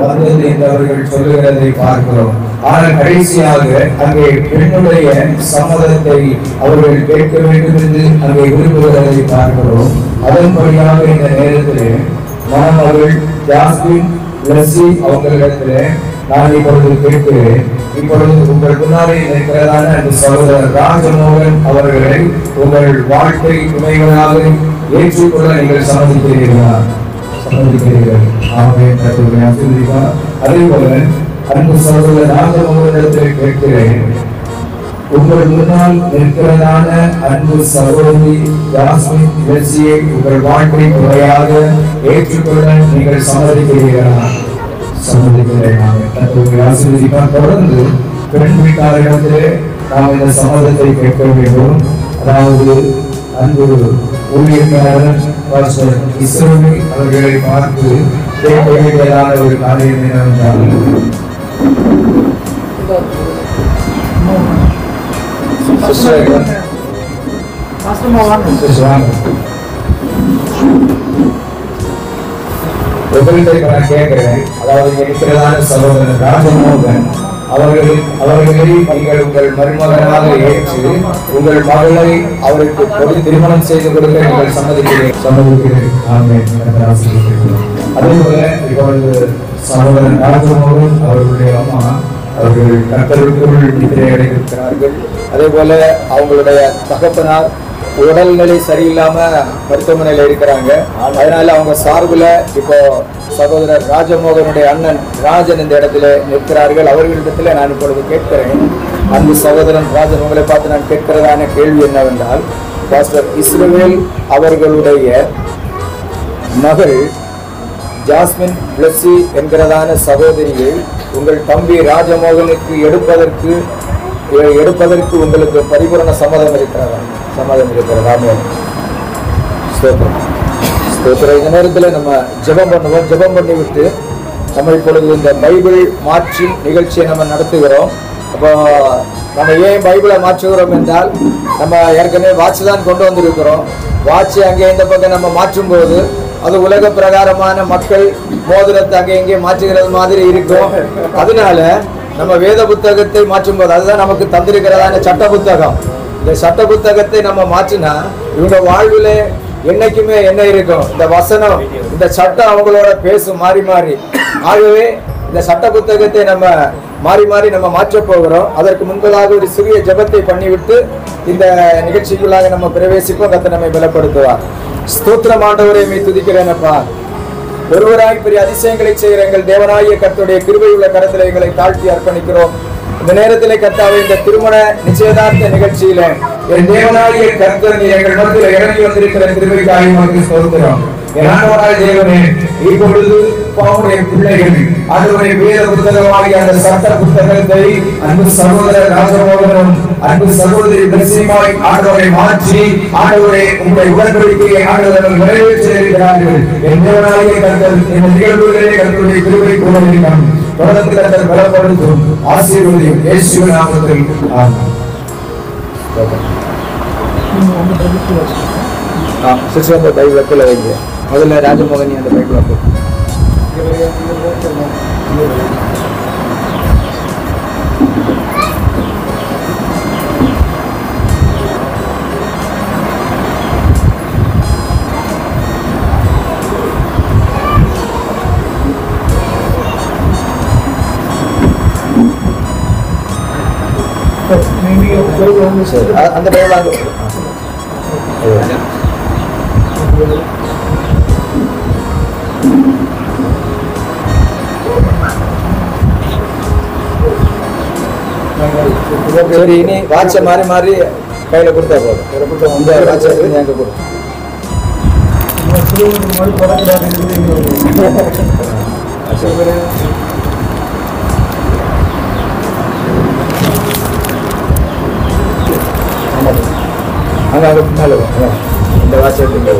வந்தது என்று அவர்கள் சொல்லுகிறதை பார்க்கிறோம். ஆனால் கடைசியாக அங்கே பெண்ணுடைய சம்மதத்தை அவர்கள் கேட்க வேண்டும் என்று அங்கே விரும்புகிறதை பார்க்கிறோம். அதன்படியாக இந்த நேரத்திலே மணமகள் ஜாஸ்மின் லெஸ்லி அவர்களிடத்திலே நான் இப்பொழுது கேட்கிறேன். இப்பொழுது உங்கள் முன்னாலே இருக்கிறதான அந்த சகோதரர் ராஜமோகன் அவர்களை உங்கள் வாழ்க்கை துணைவனாக ஏற்றுக்கொள்ள நீங்கள் சம்மதிக்கிறீர்களா? சம்மதிக்கிறீர்கள். ஆமென். கர்த்தருடைய ஆசீர்வாதம். அதே போல அன்பு சகோதரர் ராஜமோகனிடத்தில் கேட்கிறேன். உங்கள் முன்னால் நிற்கிறதான அன்பு சகோதரி ஜாஸ்மின் லெஸ்லியை உங்கள் வாழ்க்கை துணையாக ஏற்றுக்கொள்ள நீங்கள் சம்மதிக்கிறீர்களா? தொடர்ந்து பெண் வீட்டாரிடத்திலே நாம் இந்த சம்மதத்தை கேட்க வேண்டும். அதாவது அன்பு ஊழியக்காரர் இஸ்ரவேல் அவர்களை பார்த்து கேட்க வேண்டியதான ஒரு காரியம் என்னவென்றால், நான் கேட்கிறேன். அதாவது இருக்கிறதான சகோதரர் ராஜமோகன் அவர்களை நீங்கள் உங்கள் மருமகனாக ஏற்று உங்கள் மகளை அவருக்கு திருமணம் செய்து கொடுக்க நீங்கள் சம்மதிக்கிறேன். அதே போல இப்பொழுது சகோதரன் ராஜமோகன் அவர்களுடைய அம்மா அவர்கள் கர்த்தருக்குள் நித்திரை அடைந்திருக்கிறார்கள். அதே போல அவங்களுடைய தகப்பனார் உடல்நிலை சரியில்லாம மருத்துவமனையில இருக்கிறாங்க. அதனால அவங்க சார்பில் இப்போ சகோதரர் ராஜமோகனுடைய அண்ணன் ராஜன் இந்த இடத்துல நிற்கிறார்கள். அவர்களிடத்துல நான் இப்பொழுது கேட்கிறேன். அந்த சகோதரன் ராஜமோகனை பார்த்து நான் கேட்கிறதான கேள்வி என்னவென்றால், பாஸ்டர் இஸ்ரவேல் அவர்களுடைய மகள் ஜாஸ்மின் லெஸ்லி என்கிறதான சகோதரியை உங்கள் தம்பி ராஜமோகனுக்கு எடுப்பதற்கு உங்களுக்கு பரிபூரண சம்மதம் இருக்கிறதா? சம்மதம் இருக்கிறதா? ஸ்தோத்திரம். இந்த நேரத்தில் நம்ம ஜெபம் பண்ணுவோம். ஜெபம் பண்ணி விட்டு நம்ம இப்பொழுது இந்த பைபிள் மாற்றி நிகழ்ச்சியை நம்ம நடத்துகிறோம். அப்போ நம்ம ஏன் பைபிளை மாற்றுகிறோம் என்றால், நம்ம ஏற்கனவே வாட்ச் தான் கொண்டு வந்திருக்கிறோம். வாட்சை அங்கே இந்த பக்கம் நம்ம மாற்றும் போது அது உலக பிரகாரமான மக்கள் மோதிரத்தை அங்கே எங்கே மாற்றுகிறது மாதிரி இருக்கும். அதனால நம்ம வேத புத்தகத்தை மாற்றும் போது, அதுதான் நமக்கு தந்திருக்கிறதான சட்ட புத்தகம். இந்த சட்ட புத்தகத்தை நம்ம மாற்றினா இவங்க வாழ்வில் என்னைக்குமே என்ன இருக்கும்? இந்த வசனம், இந்த சட்டம் அவங்களோட பேசும் மாறி மாறி. ஆகவே இந்த சட்ட புத்தகத்தை நம்ம மாறி மாறி நம்ம மாற்ற போகிறோம். அதற்கு முன்பதாக ஒரு சிறிய ஜெபத்தை பண்ணிவிட்டு இந்த நிகழ்ச்சிக்குள்ளாக நம்ம பிரவேசிப்போம். கர்த்தர் நம்மை பலப்படுத்துவார். ஸ்தோத்திரம் ஆண்டவரே, மை துதிக்கிறேனப்பா. ஒருவராய் பெரிய அதிசயங்களை செய்கிற எங்கள் தேவனாகிய கர்த்தருடைய கிருபை உள்ள கரத்தில் எங்களை தாழ்த்தி அர்ப்பணிக்கிறோம். இந்த நேரத்திலே கர்த்தாவே, இந்த திருமண நிச்சயதார்த்த நிகழ்ச்சியில என் தேவனாகிய கர்த்தர் எங்கள் மத்தியில் இறங்கி வந்திருக்கிற கிருபைக்காக உமக்கு ஸ்தோத்திரம். தேவனே, இப்பொழுது பாவனுடைய பிள்ளைகள் அதனுடைய வேத புத்தகமாகிய அந்த சட்ட புத்தகத்தை அன்பு சகோதரர் ராஜமோகனும் அன்பு சகோதரி லெஸ்லியுமாய் ஆண்டவரை மாற்றி ஆண்டவரை உங்களுடைய உடன்படிக்கையை ஆண்டவர்கள் நிறைவேற்றியிருக்கிறார்கள். என் தேவனாகிய கர்த்தர் இந்த நிகழ்வுகளிலே கர்த்தருடைய கிருபை கூட இருக்கும். தொடர்ந்து கர்த்தர் பலப்படுத்தும், ஆசீர்வதியும். இயேசுவின் நாமத்தில் ஆமென். சிஸ்டர் பைபிள் வைக்கல வைங்க. முதல்ல ராஜமோகன் அந்த பைபிள் வைக்க. அந்த பைபிள் சரி. இனி வாட்சை மாறி மாறி கையில கொடுத்தா போதும். இந்த வாட்சை எங்க கொடுக்கும். அங்க அங்க பின்னால இந்த வாட்சை எடுத்து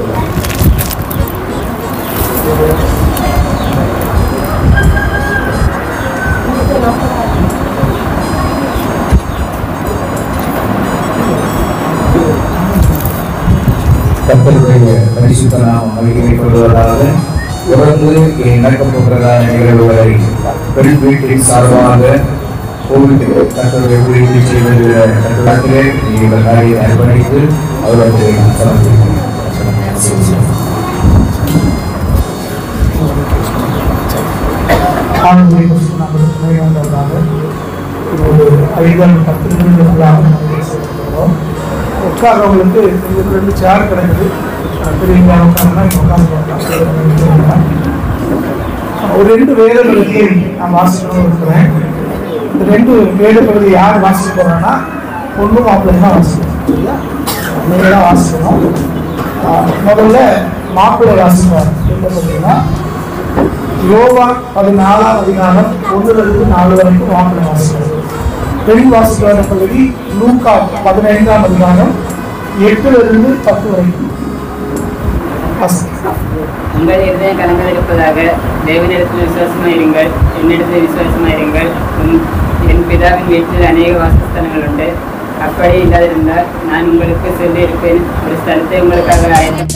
கர்த்தருடைய பரிசுத்த நாமம் மகிமைப்படுவதாக. தொடர்ந்து நடக்கப் போகிறதான நிகழ்வுகளை பெண் வீட்டின் சார்பாக கோவிலுக்கு தங்களுடைய ஊழியத்தை செய்வது கட்டுப்பாட்டிலே நீங்கள் காரியை அர்ப்பணித்து அவர்களுக்கு உட்கார்றவங்களுக்கு ரெண்டு சேர் கிடைக்குது. பெரியவங்க ஒரு 2 வேத பகுதியை நான் வாசிக்கணும்னு இருக்கிறேன். இந்த 2 வேத பகுதி யார் வாசிக்க போறாங்கன்னா பொண்ணு மாப்பிள்ளை தான் வாசிக்கணும். நீங்க தான் வாசிக்கணும். முதல்ல மாப்பிள்ளை வாசிப்பார். என்ன பார்த்தீங்கன்னா யோவான் 14ஆம் அதிகாரம் 1-4 வரைக்கும் மாப்பிள்ளை வாசிப்பார். பெண் வாசிக்கிற பகுதி லூக்கா 15ஆம் அதிகாரம் 8-10 வரைக்கும். உங்கள் இருதயம் கலங்கவிருப்பதாக தேவனிடத்தில் விசுவாசமாயிருங்கள், என்னிடத்தில் விசுவாசமாயிருங்கள். என் பிதாவின் வீட்டில் அநேக வாசஸ்தலங்கள் உண்டு. அப்படி இல்லாதிருந்தால் நான் உங்களுக்கு சொல்லியிருப்பேன், ஒரு ஸ்தலத்தை உங்களுக்காக ஆயத்தம்.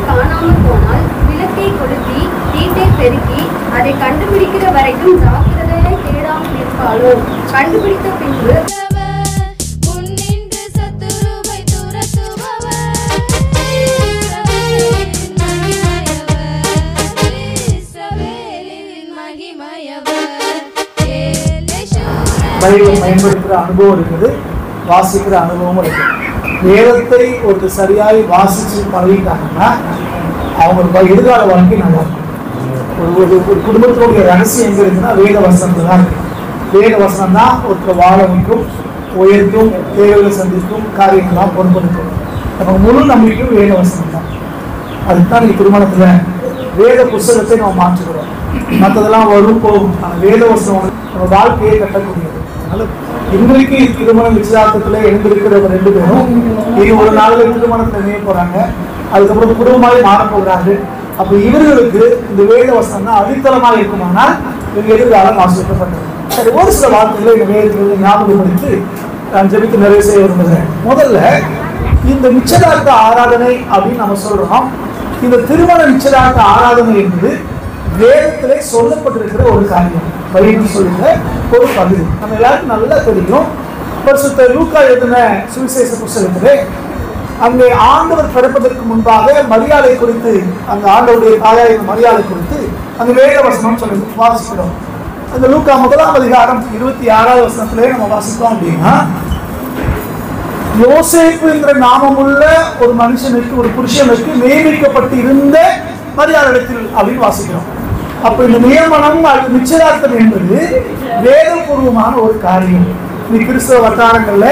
காணாமல் போனால் விளக்கை கொளுத்தி வீட்டை பெருக்கி அதை கண்டுபிடிக்கிற வரைக்கும் ஜாக்கிரதையாய் தேடாமல் இருப்பாளோ? கண்டுபிடித்த பின்பு பைபிள் பயன்படுத்துகிற அனுபவம் இருக்குது, வாசிக்கிற அனுபவமும் இருக்குது. வேதத்தை ஒரு சரியாய் வாசிச்சு பழகிட்டாங்கன்னா அவங்க எதிர்கால வாழ்க்கை நல்லா இருக்கும். ஒரு குடும்பத்தினுடைய ரகசியம் எங்க இருக்குன்னா வேத வசனத்துல தான் இருக்கு. வேத வசனம் தான் ஒருத்தர் வாழ வைக்கும், உயர்த்தும், தேவைகளை சந்திக்கும், காரியங்கள்லாம் பொறுப்படுத்தும். நமக்கு முழு நம்பிக்கையும் வேத வசனம் தான். அதுதான் நீங்க திருமணத்துல வேத புஸ்தகத்தை நம்ம மாற்றுகிறோம். மற்றதெல்லாம் வரும் போகும். ஆனால் வேத வசனம் நம்ம வாழ்க்கையை கட்டக்கூடியது. அதனால இன்றைக்கு திருமண நிச்சயதார்த்தத்துல எழுந்திருக்கிற 2 பேரும் இனி ஒரு நாளில் திருமணத்தை இணைய போறாங்க. அதுக்கப்புறம் குடும்பமாய் மாற போகிறாங்க. அப்ப இவர்களுக்கு இந்த வேத வசனம் தான் அடித்தளமாக இருக்குமானால் இவங்க எதிர்காலம் ஆசிரியப்பட்டது. சரி, ஒரு சில வார்த்தைகளை இந்த வேதத்திலிருந்து ஞாபகப்படுத்தி நான் ஜெபித்து நிறைவு செய்ய விரும்புகிறேன். முதல்ல இந்த நிச்சயதார்த்த ஆராதனை அப்படின்னு நம்ம சொல்றோம். இந்த திருமண நிச்சயதார்த்த ஆராதனை என்பது வேதத்திலே சொல்லப்பட்டிருக்கிற ஒரு காரியம். பைபிள் சொல்லுங்க ஒரு பகுதி நம்ம எல்லாருக்கும் நல்லா தெரியும். பரிசுத்த லூக்கா எழுதின சுவிசேஷ புஸ்தகத்திலே அங்கே ஆண்டவர் பிறப்பதற்கு முன்பாக மரியாதை குறித்து, அந்த ஆண்டவருடைய தாயாரின் மரியாதை குறித்து அந்த வேத வசனம் சொல்லி வாசிக்கிறோம். அந்த லூக்கா 1ஆம் அதிகாரம் 26வது வசனத்திலே நம்ம வாசித்தோம் அப்படின்னா, யோசேப்பு என்ற நாமமுள்ள ஒரு மனுஷனுக்கு, ஒரு புருஷனுக்கு நியமிக்கப்பட்டு இருந்த மரியாதையில் அப்படின்னு வாசிக்கிறோம். அப்ப இந்த நியமனம் நிச்சயதார்த்தம் என்பது வேதபூர்வமான ஒரு காரியம். இந்த கிறிஸ்தவ வட்டாரங்கள்ல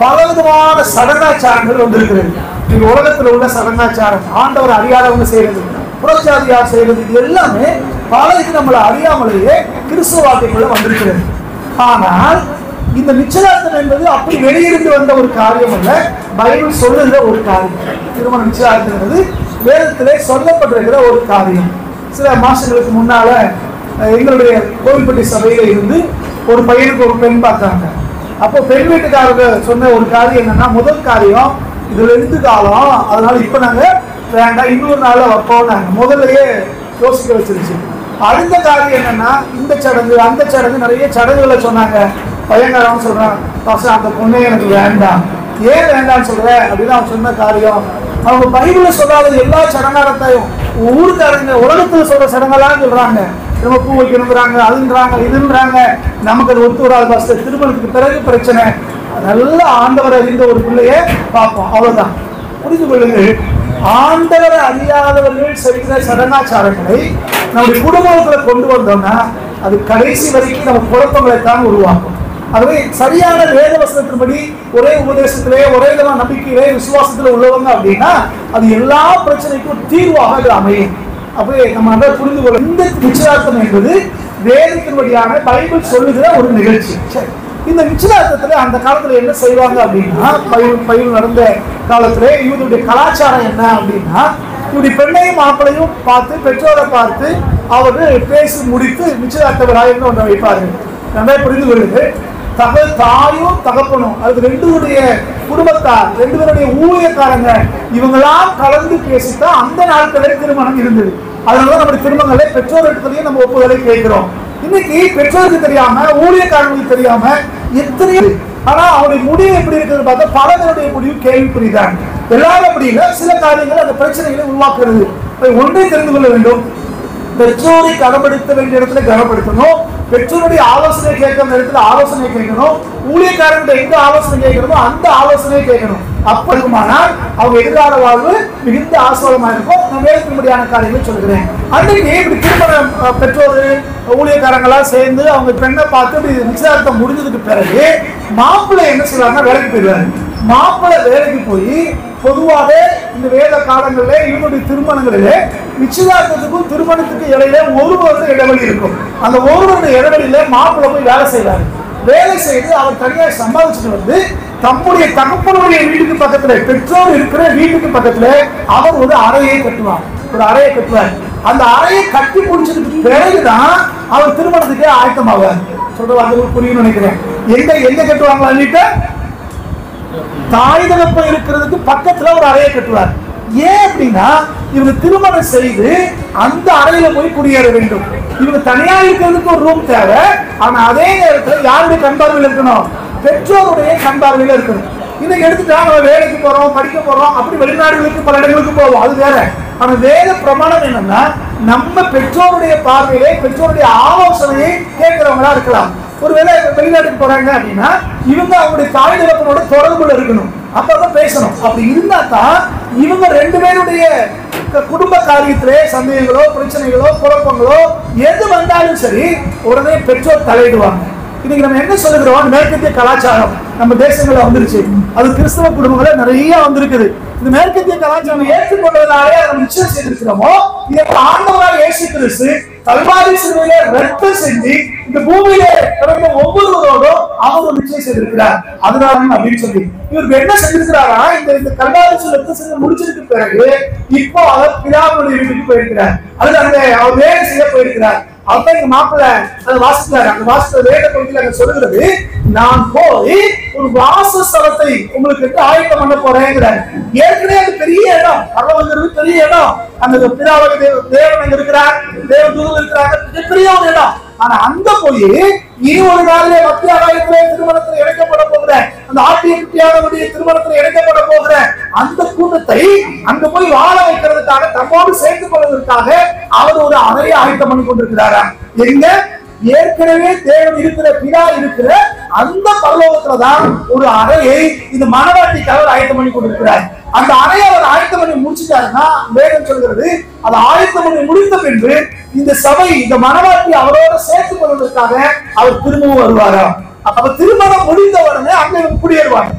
பலவிதமான சடங்காச்சாரங்கள் வந்திருக்கிறது. இந்த உலகத்தில் உள்ள சடங்காச்சாரம், ஆண்டவர் அறியாதவங்க செய்யறது, புறச்சாதியார் செய்யறது, இது எல்லாமே பலருக்கு நம்மளை அறியாமலேயே கிறிஸ்தவ வாழ்க்கைக்குள்ள வந்திருக்கிறது. ஆனால் இந்த நிச்சயதார்த்தம் என்பது அப்படி வெளியிருந்து வந்த ஒரு காரியம் அல்ல, பைபிள் சொல்லுகிற ஒரு காரியம். திருமண நிச்சயதார்த்தம் என்பது வேதத்திலே சொல்லப்பட்டிருக்கிற ஒரு காரியம். சில மாசங்களுக்கு முன்னால எங்களுடைய கோவில்பட்டி சபையில இருந்து ஒரு பையனுக்கு ஒரு பெண் பார்த்தாங்க. அப்போ பெண் வீட்டுக்காரங்க சொன்ன ஒரு காரியம் என்னன்னா, முதல் காரியம் இதுல இருந்து காலம், அதனால இப்ப நாங்க வேண்டாம், இன்னொரு நாள்ல வைப்போம். நாங்க முதல்லயே யோசிக்க வச்சிருச்சு. அடுத்த காரியம் என்னன்னா, இந்த சடங்கு அந்த சடங்கு நிறைய சடங்குகளை சொன்னாங்க. பையன்காரன் சொல்றான், பசங்க அந்த பொண்ணே எனக்கு வேண்டாம். ஏன் வேண்டாம்னு சொல்ற அப்படின்னு அவன் சொன்ன காரியம், அவங்க பைபிள்ல சொல்லாத எல்லா சடங்காரத்தையும் ஊருக்காரங்க உலகத்துல சொல்ற சடங்கெல்லாம் சொல்றாங்க. நம்ம பூ வைக்கணுங்கிறாங்க, அதுன்றாங்க, இதுன்றாங்க. நமக்கு அது ஒத்து வராது. பஸ் திருமணத்துக்கு பிறகு பிரச்சனை. நல்ல ஆண்டவரை அறிந்த ஒரு பிள்ளைய பார்ப்போம், அவ்வளவுதான். புரிந்து கொள்ளுங்கள், ஆண்டவரை அறியாதவர்கள் செய்கிற சடங்காச்சாரங்களை நம்முடைய குடும்பத்துல கொண்டு வந்தோம்னா அது கடைசி வரைக்கும் நம்ம குழப்பங்களை தான் உருவாக்கும். ஆகவே சரியான வேத வசனத்தின்படி ஒரே உபதேசத்திலே, ஒரே விதமான நம்பிக்கையிலே, விசுவாசத்துல உள்ளவங்க அப்படின்னா அது எல்லா பிரச்சனைக்கும் தீர்வாக அது அமையும். அப்பவே நம்ம அதை புரிந்து கொள்ள, இந்த நிச்சயதார்த்தம் என்பது வேதத்தின்படியான பைபிள் சொல்லுகிற ஒரு நிகழ்ச்சி. சரி, இந்த நிச்சயதார்த்தத்துல அந்த காலத்துல என்ன செய்வாங்க அப்படின்னா, பைபிள் நடந்த காலத்துல இவருடைய கலாச்சாரம் என்ன அப்படின்னா, இவருடைய பெண்ணையும் மாப்பிளையும் பார்த்து, பெற்றோரை பார்த்து அவர்கள் பேசி முடித்து நிச்சயதார்த்த விழான்னு ஒன்று வைப்பார்கள். நல்லா புரிந்து கொள்ளுது. தாயும் தகப்பனும், அது ரெண்டுடைய குடும்பத்தார், ரெண்டு பேருடைய ஊழியக்காரங்க, இவங்கெல்லாம் கலந்து பேசித்தான் அந்த நாட்களில் திருமணம் இருந்தது. அதனாலதான் நம்முடைய திருமணங்களை பெற்றோர் இடத்துலயும் நம்ம ஒப்புதலை கேட்கிறோம். இன்னைக்கு பெற்றோருக்கு தெரியாம, ஊழியக்காரங்களுக்கு தெரியாம எத்தனையோ, ஆனா அவருடைய முடிவு எப்படி இருக்கிறது பார்த்தா பலருடைய முடிவு கேள்விக்குறிதான். எல்லாரும் அப்படி இல்லை, சில காரியங்கள் அந்த பிரச்சனைகளை உருவாக்குறது. ஒன்றை தெரிந்து கொள்ள வேண்டும், பெற்றோரை கனப்படுத்த வேண்டிய இடத்துல கனப்படுத்தணும், பெற்றோருடைய ஆலோசனை கேட்கிற இடத்துல ஆலோசனை கேட்கணும், ஊழியக்காரங்க எந்த ஆலோசனை கேட்கணுமோ அந்த ஆலோசனையை கேட்கணும். அப்படிமானால் அவங்க எதிர்கால வாழ்வு மிகுந்த ஆசீர்வாதமா இருக்கும். நான் வேலைக்கும்படியான காரியங்களை சொல்கிறேன். அன்றைக்கு இப்படி திருமணம் பெற்றோர் ஊழியக்காரங்களா சேர்ந்து அவங்க பெண்ணை பார்த்து நிச்சயதார்த்தம் முடிஞ்சதுக்கு பிறகு மாப்பிள்ளை என்ன செய்வாங்க, வேலைக்கு போயிடுவாரு. மாப்பிள்ளை வேலைக்கு போய் பொதுவாக இந்த வேத காலங்களில் இவங்களுடைய திருமணங்களிலே நிச்சயதார்த்தத்துக்கும் திருமணத்துக்கு இடையில ஒரு வருட இடைவெளி இருக்கும். அந்த ஒரு வருட இடைவெளியில மாப்பிள்ளை போய் வேலை செய்வாரு. வேலை செய்து அவர் தனியாக சம்பாதிச்சுட்டு வந்து தம்முடைய தகப்பனுடைய வீட்டுக்கு பக்கத்துல, பெற்றோர் இருக்கிற வீட்டுக்கு பக்கத்துல அவர் ஒரு அறையை கட்டுவார். ஒரு அறையை கட்டுவார். அந்த அறையை கட்டி முடிச்சதுக்கு பிறகுதான் அவர் திருமணத்துக்கே ஆயத்தமாவார். சொல்றது அது புரியும் நினைக்கிறேன். எங்க கட்டுவாங்களா? தாய் தகப்பன் இருக்கிறதுக்கு பக்கத்துல ஒரு அறையை கட்டுவார். ஏன் அப்படின்னா இவங்க திருமணம் செய்து அந்த அறையில போய் குடியேற வேண்டும். இவங்க தனியா இருக்கிறதுக்கு ஒரு ரூம் தேவை. ஆனா அதே நேரத்தில் யாருடைய கண்பார்வையில் இருக்கணும்? பெற்றோருடைய கண்பார்வையில இருக்கணும். இன்னைக்கு எடுத்துட்டா நம்ம வேலைக்கு போறோம், படிக்க போறோம், அப்படி வெளிநாடுகளுக்கு பல இடங்களுக்கு போவோம், அது வேற. ஆனா வேத பிரமாணம் என்னன்னா நம்ம பெற்றோருடைய பார்வையிலே பெற்றோருடைய ஆலோசனையை கேட்கிறவங்களா இருக்கலாம். ஒருவேளை வெளிநாட்டுக்கு போறாங்க அப்படின்னா இவங்க அவங்களுடைய தாய் தகப்பனோட தொடர்புல இருக்கணும், அப்பதான் பேசணும். அப்படி இருந்தா தான் இவங்க ரெண்டு பேருடைய குடும்ப காரியத்திலே சந்தேகங்களோ பிரச்சனைகளோ குழப்பங்களோ எது வந்தாலும் சரி உடனே பெற்றோர் தலையிடுவாங்க. இன்னைக்கு நம்ம என்ன சொல்லுகிறோம், மேற்கத்திய கலாச்சாரம் நம்ம தேசங்கள்ல வந்துருச்சு. அது கிறிஸ்தவ குடும்பங்கள நிறைய வந்திருக்குது. இந்த மேற்கத்திய கலாச்சாரம் ஏற்றுக்கொண்டதாலே நம்ம நிச்சயம் செய்திருக்கிறோமோ, இதை ஆண்டவராக இயேசு கிறிஸ்து கல்வாரி சிலுவையிலே ரத்தம் செஞ்சு இந்த பூமியில பிறந்த ஒவ்வொருவரோடும் அவர் நிச்சயம் செய்திருக்கிறார். அதனால அப்படின்னு சொல்லி இவருக்கு என்ன செஞ்சிருக்கிறாரா, இந்த கல்வாரி ரத்தம் செஞ்சு முடிச்சதுக்கு பிறகு இப்போ அவர் பிதாவுடைய வீட்டுக்கு போயிருக்கிறார். அது அந்த அவர் வேலை செய்ய போயிருக்கிறார். அப்ப எங்க மாப்பிள்ளை அதை வாசிக்கிறாரு. அந்த வாசித்த வேத பகுதியில் அங்க சொல்லுகிறது, நான் போய் ஒரு வாசஸ்தலத்தை உங்களுக்கு ஆயத்தம் பண்ண போறேங்கிறார். ஏற்கனவே அது பெரிய இடம், பரலோகங்கிறது பெரிய இடம். அந்த பிதாவாகிய தேவன் அங்க இருக்கிறார், தேவ தூதர்கள் இருக்கிறாங்க, பெரிய ஒரு இடம். ஆனா அங்க போய் இனி ஒரு நாளிலே மத்திய ஆலயத்திலே திருமணத்தில் இணைக்கப்பட போகிற அந்த ஆட்டிய குட்டியானவருடைய திருமணத்தில் இணைக்கப்பட போகிற அந்த கூட்டத்தை அங்க போய் வாழ வைக்கிறதுக்காக, தம்மோடு சேர்ந்து கொள்வதற்காக அவர் ஒரு அறையை ஆயத்தம் பண்ணி கொண்டிருக்கிறாரா? எங்க? ஏற்கனவே தேவன் இருக்கிற பிதா இருக்கிற அந்த பரலோகத்துலதான் ஒரு அறையை இந்த மணவாட்டிக்காக ஆயத்தம் பண்ணி கொண்டிருக்கிறார். அந்த அறையை அவர் ஆயத்தம் பண்ணி முடிச்சுட்டாருன்னா வேதம் சொல்கிறது, அதை ஆயத்தம் பண்ணி முடித்த பின்பு இந்த சபை இந்த மணவாட்டி அவரோட சேர்த்துக் கொள்வதற்காக அவர் திரும்பவும் வருவாரா? அப்ப திருமணம் முடிந்த உடனே அங்க குடியேறுவாங்க.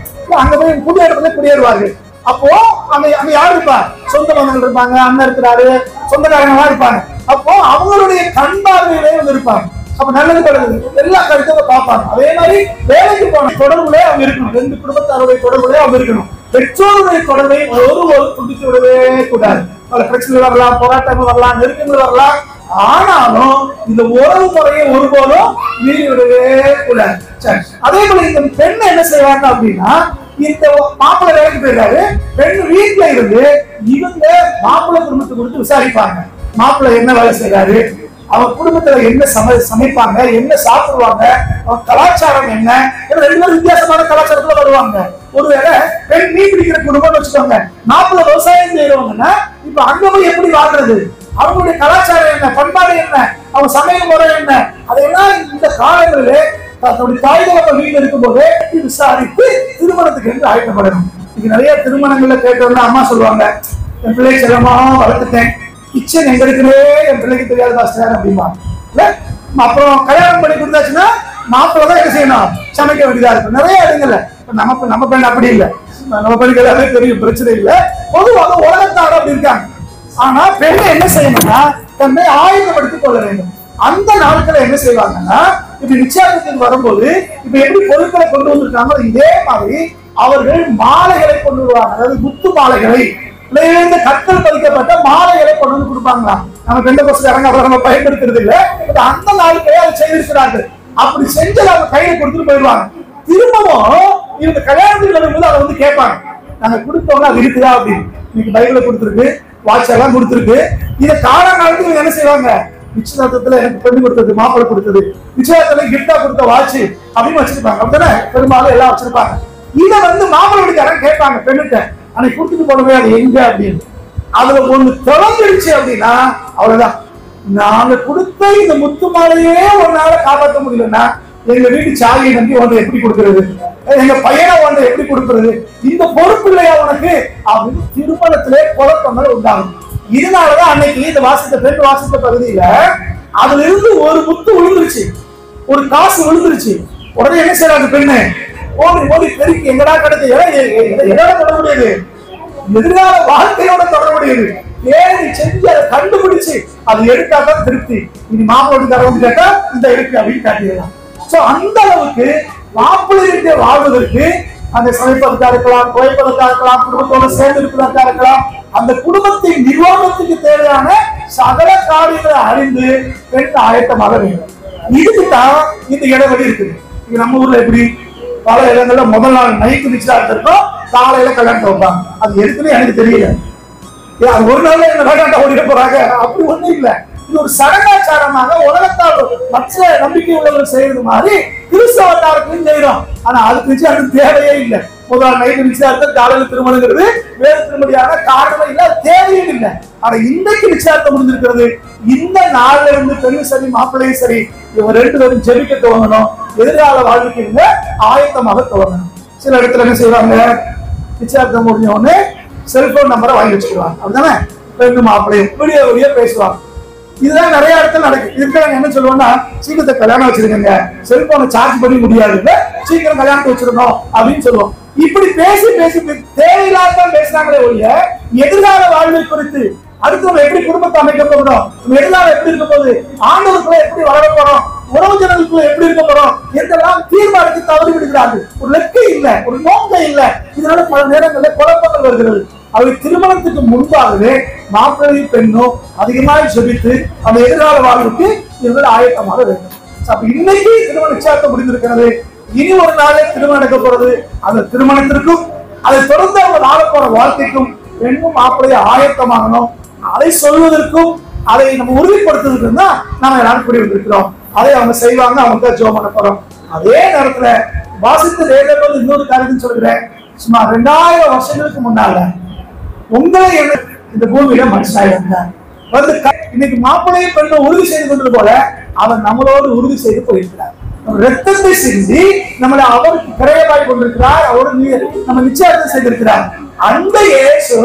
அங்க போய் புதிய இடத்துல குடியேறுவார்கள். அப்போ அங்க யாரு இருப்பா? சொந்த பந்தங்கள் இருப்பாங்க, அண்ணன் இருக்கிறாரு, சொந்தக்காரங்களா இருப்பாங்க. அப்போ அவங்களுடைய கண் பார்வையிலே வந்து இருப்பாங்க. அப்ப நல்லது படுது எல்லா கருத்தையும் பார்ப்பாங்க. அதே மாதிரி வேலைக்கு போன தொடர்புல அவங்க இருக்கணும். ரெண்டு குடும்பத்தாருடைய தொடர்புல அவங்க இருக்கணும். பெற்றோருடைய தொடர்பை ஒருவரும் துண்டித்து விடவே கூடாது. பல பிரச்சனைகள் வரலாம், போராட்டங்கள் வரலாம், நெருக்கங்கள் வரலாம். ஆனாலும் இந்த உறவு முறையை ஒருபோதும் மீறி விடவே கூடாது. அதே போல இந்த பெண் என்ன செய்வாங்க அப்படின்னா, இந்த மாப்பிள்ளை வேலைக்கு போயிருக்காரு, பெண் வீட்டுல இருந்து இவங்க மாப்பிள்ளை குடும்பத்தை குறித்து விசாரிப்பாங்க. மாப்பிள்ளை என்ன வேலை செய்யறாரு, அவங்க குடும்பத்துல என்ன சமைப்பாங்க, என்ன சாப்பிடுவாங்க, அவங்க கலாச்சாரம் என்ன, ரெண்டு பேரும் வித்தியாசமான கலாச்சாரத்துல வருவாங்க. ஒருவேளை பெண் மீன் பிடிக்கிற குடும்பம்னு வச்சுக்கோங்க, மாப்பிள்ளை விவசாயம் செய்யறவங்கன்னா இப்ப அங்க போய் எப்படி வாழ்றது, அவங்களுடைய கலாச்சாரம் என்ன, பண்பாடு என்ன, அவங்க சமையல் முறை என்ன, அதையெல்லாம் இந்த காலங்களிலே தன்னுடைய தாய் தகப்பன் வீட்டில் இருக்கும்போது விசாரித்து திருமணத்துக்கு என்று ஆயத்தப்படணும். இங்க நிறைய திருமணங்கள்ல கேட்டவங்க அம்மா சொல்லுவாங்க, என் பிள்ளை செல்லமா வளர்த்துட்டேன், கிச்சன் எங்க இருக்குன்னே என் பிள்ளைக்கு தெரியாது பாஸ்டர் அப்படிமா. அப்புறம் கல்யாணம் பண்ணி கொடுத்தாச்சுன்னா மாப்பிள்ளை தான் என்ன செய்யணும், சமைக்க வேண்டியதா இருக்கும். நிறைய இடங்கள்ல நம்ம பெண் அப்படி இல்லை, நம்ம பெண்கள் எல்லாமே தெரியும், பிரச்சனை இல்லை. பொதுவாக உலகத்தாட அப்படி இருக்காங்க. ஆனா பெண்ணை என்ன செய்யணும்னா தன்னை ஆயுதப்படுத்திக் கொள்ள வேண்டும். அந்த நாட்களை என்ன செய்வாங்கன்னா, இப்ப நிச்சயத்துக்கு வரும்போது இப்ப எப்படி பொருட்களை கொண்டு வந்திருக்காங்களோ இதே மாதிரி அவர்கள் மாலைகளை கொண்டு வருவாங்க. அதாவது முத்து மாலைகளை, கற்கள் பதிக்கப்பட்ட மாலைகளை கொண்டு வந்து கொடுப்பாங்களா. நம்ம பெண்ட கோஸ்காரங்க அவரை நம்ம பயன்படுத்துறது இல்லை. அந்த நாளுக்கே அதை செய்திருக்கிறார்கள். அப்படி செஞ்சதை அவங்க கையில கொடுத்துட்டு போயிடுவாங்க. திரும்பவும் இவங்க கல்யாணத்துக்கு வரும்போது அதை வந்து கேட்பாங்க, நாங்க கொடுத்தவங்க அது இருக்குதா அப்படின்னு. இன்னைக்கு பைபிளை கொடுத்துருக்கு, வாட்ச் எல்லாம் கொடுத்துருக்கு. இதை காலகாலத்துக்கு என்ன செய்வாங்க, நிச்சயதார்த்தத்துல எனக்கு பெண்ணு கொடுத்தது, மாப்பிள்ளை கொடுத்தது, நிச்சயதார்த்தத்துல கிஃப்டா கொடுத்த வாட்ச் அப்படின்னு வச்சிருப்பாங்க. அப்படித்தானே பெரும்பாலும் எல்லாம் வச்சிருப்பாங்க. இதை வந்து மாப்பிள்ளை வீட்டுக்காரன் கேட்பாங்க பெண்ணுட்ட, அன்னைக்கு கொடுத்துட்டு போனவே அது எங்க அப்படின்னு. அதுல ஒண்ணு திறந்துடுச்சு அப்படின்னா அவ்வளவுதான். நாங்க கொடுத்த இந்த முத்து மாலையே ஒரு நாளை காப்பாற்ற முடியலன்னா எங்க வீட்டு சாவியை நம்பி ஒன்றை எப்படி கொடுக்கறது, எங்க பையனை ஒன்றை எப்படி கொடுக்கறது, இந்த பொறுப்பு இல்லையா உனக்கு அப்படின்னு திருமணத்திலே குழப்பங்கள் உண்டாகும். இதனாலதான் அன்னைக்கு இந்த வாசித்த பெண் வாசித்த பகுதியில அதுல இருந்து ஒரு முத்து விழுந்துருச்சு, ஒரு காசு விழுந்துருச்சு. உடனே என்ன செய்யறாங்க, பெண்ணு ஓடி ஓடி பெருக்கி எங்கடா கிடைச்ச எதோட தொடர்புடையது, எதிர்கால வாழ்க்கையோட தொடர்புடையது, தேடி செஞ்சு அதை கண்டுபிடிச்சு அது எடுத்தாதான் திருப்தி. இனி மாப்பிள்ளை வந்து கேட்டா இந்த எடுக்கு அப்படின்னு காட்டிடலாம். சோ அந்த அளவுக்கு மாப்பிள்ளை வாழ்வதற்கு அந்த சமைப்பதற்காக இருக்கலாம், குறைப்பதற்காக இருக்கலாம், குடும்பத்தோட சேர்ந்து இருப்பதற்காக இருக்கலாம், அந்த குடும்பத்தின் நிர்வாகத்துக்கு தேவையான சகல காரியங்களை அறிந்து பெண் ஆயத்தமாக வேண்டும். இதுக்குதான் இந்த இடைவெளி இருக்குது. இது நம்ம ஊர்ல எப்படி பல இடங்கள்ல முதல் நாள் நைட்டு நிச்சயதார்த்தம் இருக்கும், காலையில கல்யாணம் வைப்பாங்க. அது எதுக்குன்னு எனக்கு தெரியல. அது ஒரு நாள்ல என்ன கல்யாணம் ஓடிட போறாங்க அப்படி ஒண்ணும் இல்லை. இது ஒரு சடங்காச்சாரமாக உலகத்தால் மற்ற நம்பிக்கை உள்ளவர்கள் செய்யறது மாதிரி கிறிஸ்தவத்தாருக்கும் செய்யறோம். ஆனா அதுக்கு நிச்சயம் தேவையே இல்லை. முதல் நைட்டு நிச்சயார்த்தம், காலையில திருமணங்கிறது வேறு திருமணியான காரணம் இல்லை, தேவையும் இல்லை. ஆனா இன்றைக்கு நிச்சயார்த்தம் முடிஞ்சிருக்கிறது. இந்த நாள்ல இருந்து பெண்ணும் சரி மாப்பிள்ளையும் சரி இவங்க ரெண்டு பேரும் ஜெபிக்க துவங்கணும், எதிர்கால வாழ்க்கைக்கு இவங்க ஆயத்தமாக துவங்கணும். சில இடத்துல என்ன செய்வாங்க, நிச்சயார்த்தம் முடிஞ்ச உடனே செல்போன் நம்பரை வாங்கி வச்சுக்குவாங்க. அப்படிதானே பெண்ணு மாப்பிள்ளையும் வீடியோ வீடியோ பேசுவாங்க. இதுதான் நிறைய இடத்துல நடக்குது. இதுக்கு என்ன சொல்லுவோம்னா, சீக்கிரத்தை கல்யாணம் வச்சிருக்கீங்க, செல்போனை சார்ஜ் பண்ணி முடியாது, சீக்கிரம் கல்யாணத்தை வச்சிருக்கோம் அப்படின்னு சொல்லுவோம். இப்படி பேசி பேசி தேவையில்லாதான் பேசுறாங்களே ஒழிய எதிர்கால வாழ்வை குறித்து அடுத்து நம்ம எப்படி குடும்பத்தை அமைக்க போகிறோம், எதிர்காலம் எப்படி இருக்க போகுது, ஆண்டவருக்குள்ள எப்படி வளர போறோம், உறவு ஜனங்களுக்குள்ள எப்படி இருக்க போறோம் என்றெல்லாம் தீர்மானித்து தவறி விடுகிறார்கள். ஒரு லெக்கை இல்லை, ஒரு நோக்கம் இல்லை. இதனால பல நேரங்களில் குழப்பங்கள் வருகிறது. அவர் திருமணத்துக்கு முன்பாகவே மாப்பிள்ளையும் பெண்ணும் அதிகமாக ஜெபித்து அந்த எதிர்கால வாழ்வுக்கு இவர்கள் ஆயத்தமாக வேண்டும். அப்ப இன்னைக்கு திருமண நிச்சயார்த்தம் முடிந்திருக்கிறது. இனி ஒரு நாளே திருமணம் நடக்க போறது. அந்த திருமணத்திற்கும் அதை தொடர்ந்து அவங்க வாழ போற வாழ்க்கைக்கும் பெண்ணும் மாப்பிள்ளைய ஆயத்தமாகணும். அதை சொல்வதற்கும் அதை நம்ம உறுதிப்படுத்துவதற்கு தான் நாம எல்லாரும் கூடி வந்திருக்கிறோம். அதை அவங்க செய்வாங்க, அவங்க தான் ஜெபம் பண்ண போறோம். அதே நேரத்துல வாசித்து வேதம் இன்னொரு காரியத்தை சொல்கிறேன். சுமார் 2000 வருஷங்களுக்கு முன்னால உங்களை இந்த பூமியில மனுஷனாய் வந்தார். வந்து இன்னைக்கு மாப்பிள்ளையும் பெண்ணும் உறுதி செய்து கொண்டது போல அவர் நம்மளோடு உறுதி செய்து போயிருக்கிறார். ரத்தத்தை சிந்தி நம்மளை அவருக்கு கிரையமாய் கொண்டிருக்கிறார். அவரு நம்ம நிச்சயார்த்தம் செய்திருக்கிறார். அந்த இயேசு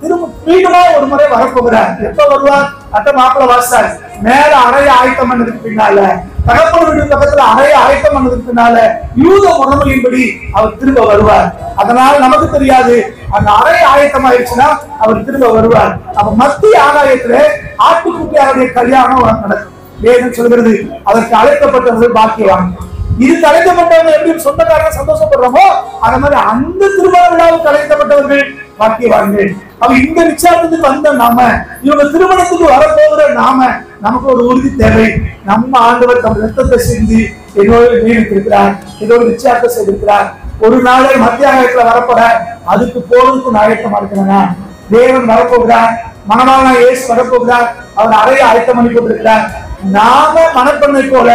திரும்ப மீண்டுமா ஒரு முறை வரப்போகிறார். எப்ப வருவார்? அட்ட மாப்பிள்ளை வாசார் மேல அறைய ஆயத்தம் பண்ணதுக்கு பின்னால, தகப்பன் வீடு பக்கத்துல அறைய ஆயத்தம் பண்ணதுக்கு பின்னால யூத முறைமையின்படி அவர் திரும்ப வருவார். அதனால நமக்கு தெரியாது, அந்த அறைய ஆயத்தம் ஆயிடுச்சுன்னா அவர் திரும்ப வருவார். அப்ப மத்திய ஆகாயத்துல ஆட்டுக்குட்டியாருடைய கல்யாணம் நடக்கும். வேதம் சொல்கிறது அதற்கு அழைக்கப்பட்டவர்கள் பாக்கியவான். இதுக்கு அழைக்கப்பட்டவங்க எப்படி சொந்தக்காரங்க சந்தோஷப்படுறோமோ அந்த மாதிரி அந்த திருமண விழாவுக்கு அழைக்கப்பட்டவர்கள் பாக்கியவான்கள். அவ இந்த நிச்சயத்துக்கு வந்த நாம, இவங்க திருமணத்துக்கு வரப்போகிற நாம, நமக்கு ஒரு உறுதி தேவை. நம்ம ஆண்டவர் தம் ரத்தத்தை சிந்தி என்னோடு நியமித்திருக்கிறார், என்னோடு நிச்சயத்தை செய்திருக்கிறார். ஒரு நாளே மத்திய ஆயத்துல வரப்போற அதுக்கு போறதுக்கு ஆயத்தமா இருக்கிறேன். தேவன் வரப்போகிறார், மணவாளனா இயேசு வரப்போகிறார். அவர் அறைய ஆயத்தம் பண்ணி கொண்டிருக்கிறார். நாம மனப்பண்ணை போல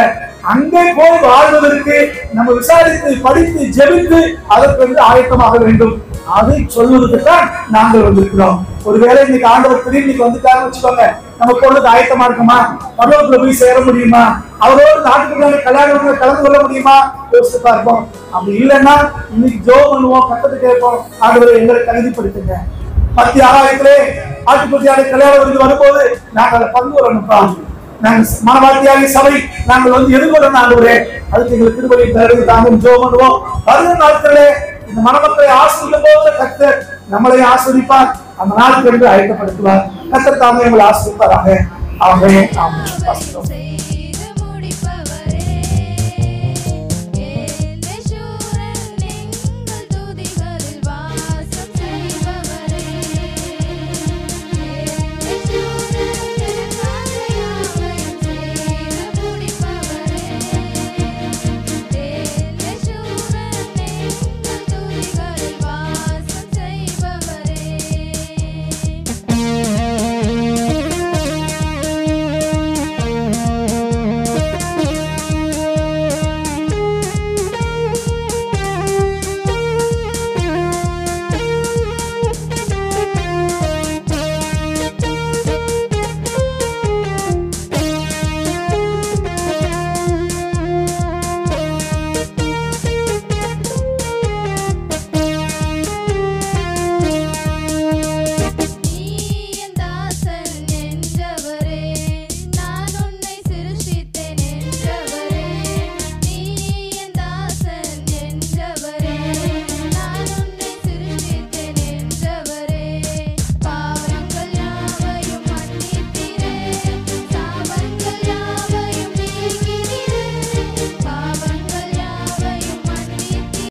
அங்கே போய் வாழ்வதற்கு நம்ம விசாரித்து படித்து ஜெபித்து அதற்கு வந்து ஆயத்தமாக வேண்டும். அதை சொல்வதற்கு தான் நாங்கள் வந்திருக்கிறோம். ஒருவேளை இன்னைக்கு ஆண்டவர் திடீர்னு வந்துட்டாருன்னு வச்சுக்கோங்க, நம்ம பொருளுக்கு ஆயத்தமா இருக்குமா? பரலோகத்துல போய் சேர முடியுமா? அவரோடு நாட்டுக்கு கல்யாணம் கலந்து கொள்ள முடியுமா? யோசித்து பார்ப்போம். அப்படி இல்லைன்னா இன்னைக்கு ஜெபம் பண்ணுவோம், கட்டத்தை கேட்போம், ஆண்டவரை எங்களை தகுதிப்படுத்துங்க. மத்திய ஆகாயத்திலே ஆட்டுக்குட்டியாரை கல்யாணம் வரும்போது நாங்கள் அதை பங்கு வரணும்ப்பா. நாங்கள் மனவாழ்த்தியாகி சபை நாங்கள் வந்து எதிர்கொள்ளணும் ஆண்டவரே. அதுக்கு எங்களுக்கு திருப்பதி தருவது தாங்கும் ஜெபம் பண்ணுவோம். வருகிற நாட்களே இந்த மனமக்களை ஆசிரியம் போகிற கர்த்தர் நம்மளை ஆஸ்வதிப்பார். அந்த நாட்களுக்கு அழைக்கப்படுத்துவார். கர்த்தர் தாமே எங்களை ஆசிரிப்பாராக. ஆமென். ஆமென்.